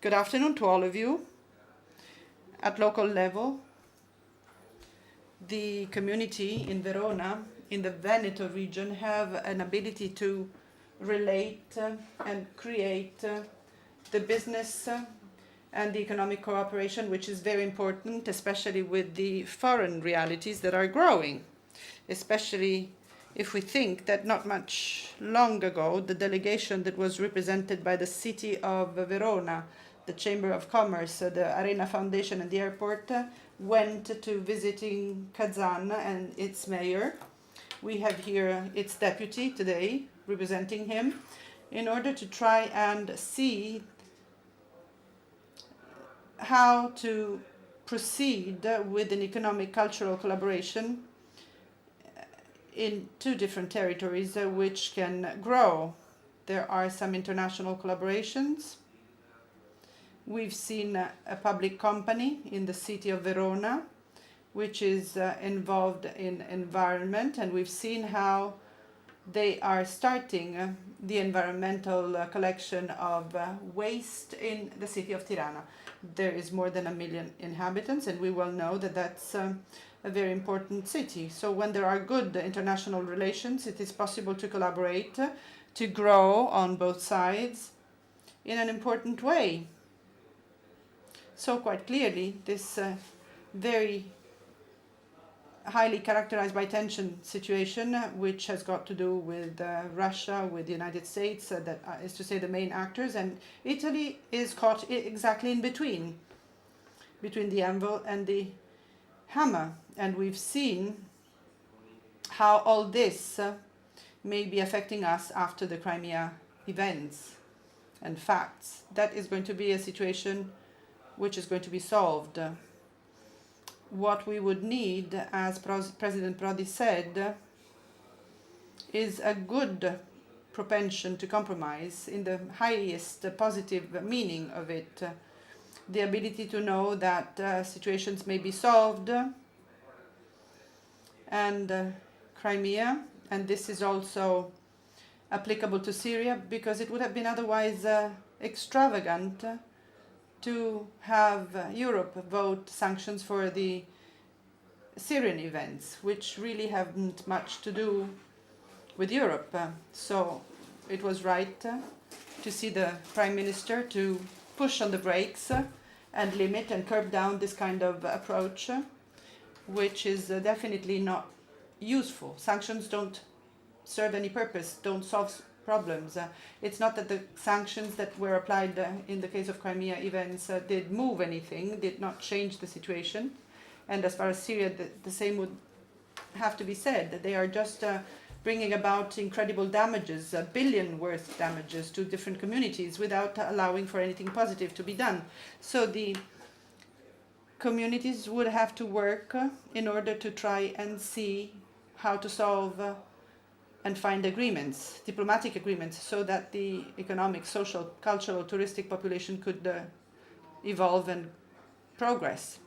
Good afternoon to all of you. At local level, the community in Verona, in the Veneto region, have an ability to relate and create the business and the economic cooperation, which is very important, especially with the foreign realities that are growing, especially if we think that not much long ago, the delegation that was represented by the city of Verona, the Chamber of Commerce, the Arena Foundation and the airport, went to visiting Kazan and its mayor. We have here its deputy today representing him in order to try and see how to proceed with an economic cultural collaboration in two different territories which can grow. There are some international collaborations. We've seen a public company in the city of Verona which is involved in environment, and we've seen how they are starting the environmental collection of waste in the city of Tirana. There is more than 1 million inhabitants, and we well know that that's a very important city. So when there are good international relations, it is possible to collaborate, to grow on both sides in an important way. So quite clearly, this very highly characterized by tension situation, which has got to do with Russia, with the United States, that is to say the main actors, and Italy is caught exactly in between the anvil and the hammer. And we've seen how all this may be affecting us after the Crimea events and facts. That is going to be a situation which is going to be solved. What we would need, as President Prodi said, is a good propension to compromise in the highest positive meaning of it. The ability to know that situations may be solved, and Crimea, and this is also applicable to Syria, because it would have been otherwise extravagant to have Europe vote sanctions for the Syrian events, which really haven't much to do with Europe. So it was right to see the Prime Minister to push on the brakes and limit and curb down this kind of approach, which is definitely not useful. Sanctions don't serve any purpose, don't solve problems. It's not that the sanctions that were applied in the case of Crimea events did move anything, did not change the situation. And as far as Syria, the same would have to be said. They are just bringing about incredible damages, $1 billion worth damages to different communities without allowing for anything positive to be done. So the communities would have to work in order to try and see how to solve and find agreements, diplomatic agreements, so that the economic, social, cultural, touristic population could evolve and progress.